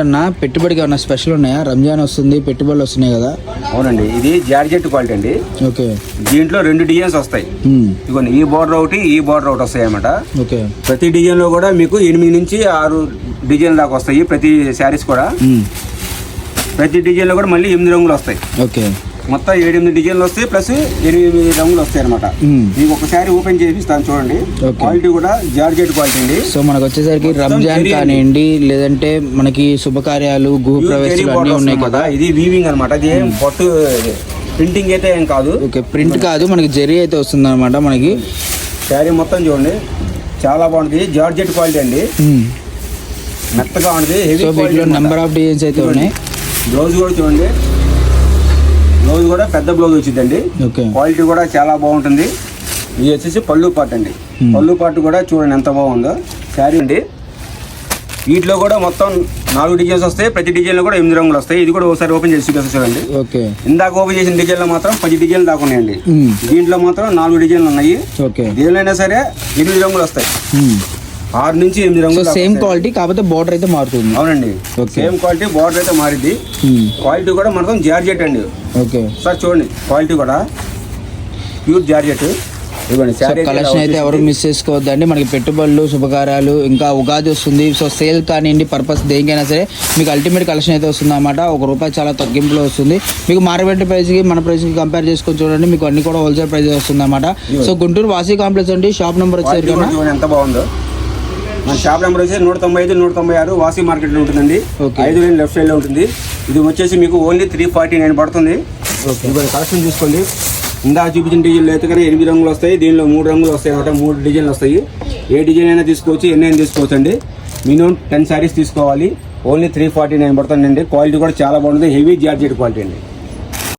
అన్న పెట్టుబడికి ఏమన్నా స్పెషల్ ఉన్నాయా? రంజాన్ వస్తుంది, పెట్టుబడులు వస్తున్నాయి కదా. అవునండి, ఇది జార్జెట్ క్వాలిటీ అండి. ఓకే, దీంట్లో 2 డిజైన్స్ వస్తాయి. ఇదిగోండి, ఈ బార్డర్ ఒకటి, ఈ బార్డర్ ఒకటి వస్తాయి అన్నమాట. ఓకే, ప్రతి డిజైన్ లో కూడా మీకు 8 నుంచి 6 డిజైన్ దాకా వస్తాయి. ప్రతి శారీస్ కూడా ప్రతి డిజైన్ లో కూడా మళ్ళీ 8 రంగులు వస్తాయి. ఓకే, మొత్తం 7-8 డిజైన్లు వస్తాయి, ప్లస్ 8 రంగులు వస్తాయి అనమాట. మీకు ఒకసారి ఓపెన్ చేపిస్తాను చూడండి. క్వాలిటీ కూడా జార్జెట్ క్వాలిటీ అండి. సో మనకు వచ్చేసరికి రంజాన్ కానివ్వండి, లేదంటే మనకి శుభకార్యాలు, గృహ ప్రవేశాలు అన్నీ ఉన్నాయి కదా. ఇది వీవింగ్ అనమాట. ఇది పట్టు ప్రింటింగ్ అయితే ఏం కాదు. ఓకే, ప్రింట్ కాదు, మనకి జరీ అయితే వస్తుంది అనమాట. మనకి శారీ మొత్తం చూడండి, చాలా బాగుంటుంది. జార్జెట్ క్వాలిటీ అండి, మెత్తగా ఉంటుంది. సో వీటిలో నెంబర్ ఆఫ్ డిజైన్స్ అయితే ఉన్నాయి. బ్లౌజ్ కూడా చూడండి, బ్లౌజ్ కూడా పెద్ద బ్లౌజ్ వచ్చిందండి. క్వాలిటీ కూడా చాలా బాగుంటుంది. ఇది వచ్చేసి పళ్ళు పార్ట్ అండి. పళ్ళు పార్ట్ కూడా చూడండి ఎంత బాగుందో శారీ అండి. వీటిలో కూడా మొత్తం 4 డిజైన్స్ వస్తాయి. ప్రతి డిజైన్ లో కూడా 8 రంగులు వస్తాయి. ఇది కూడా ఒకసారి ఓపెన్ చేసి చూడండి. ఇందాక ఓపెన్ చేసిన డిజైన్ లో మాత్రం 10 డిజైన్లు దాకా ఉన్నాయండి. దీంట్లో మాత్రం 4 డిజైన్లు ఉన్నాయి. దేనిలో సరే 8 రంగులు వస్తాయి. 6 నుంచి 8 రంగులు. సేమ్ క్వాలిటీ, కాకపోతే బార్డర్ అయితే మారుతుంది. అవునండి, సేమ్ క్వాలిటీ, బార్డర్ అయితే మారింది. క్వాలిటీ కూడా మొత్తం జార్జెట్ అండి. ఓకే సార్ చూడండి, క్వాలిటీ కూడా ప్యూర్ జార్జెట్. కలెక్షన్ అయితే ఎవరు మిస్ చేసుకోవద్దండి. మనకి పెట్టుబడులు, శుభకార్యాలు, ఇంకా ఉగాది వస్తుంది. సో సేల్ కానివ్వండి, పర్పస్ దేనికైనా సరే మీకు అల్టిమేట్ కలెక్షన్ అయితే వస్తుంది అన్నమాట. ₹1 చాలా తగ్గింపులో వస్తుంది. మీకు మార్కెట్ ప్రైస్కి మన ప్రైస్కి కంపేర్ చేసుకొని చూడండి, మీకు అన్ని కూడా హోల్సేల్ ప్రైస్ వస్తుంది అన్నమాట. సో గుంటూరు వాసీ కాంప్లెక్స్ అండి. షాప్ నెంబర్ వచ్చేసరికి ఎంత బాగుందో. మన షాప్ నెంబర్ వచ్చేసి 195, 196 వాసీ మార్కెట్లో ఉంటుందండి. 5 లైన్ లెఫ్ట్ సైడ్ లో ఉంటుంది. ఇది వచ్చేసి మీకు ఓన్లీ 349 పడుతుంది. కలెక్షన్ చూసుకోండి. ఇందాక చూపించిన డిజైన్లు అయితే కానీ 8 రంగులు వస్తాయి. దీనిలో 3 రంగులు వస్తాయి అనమాట. 3 డిజైన్లు వస్తాయి. ఏ డిజైన్ అయినా తీసుకోవచ్చు, ఎన్ని అయినా తీసుకోవచ్చు అండి. మినిమం 10 శారీస్ తీసుకోవాలి. ఓన్లీ 349 పడుతుందండి. క్వాలిటీ కూడా చాలా బాగుంటుంది. హెవీ జార్జెట్ క్వాలిటీ అండి.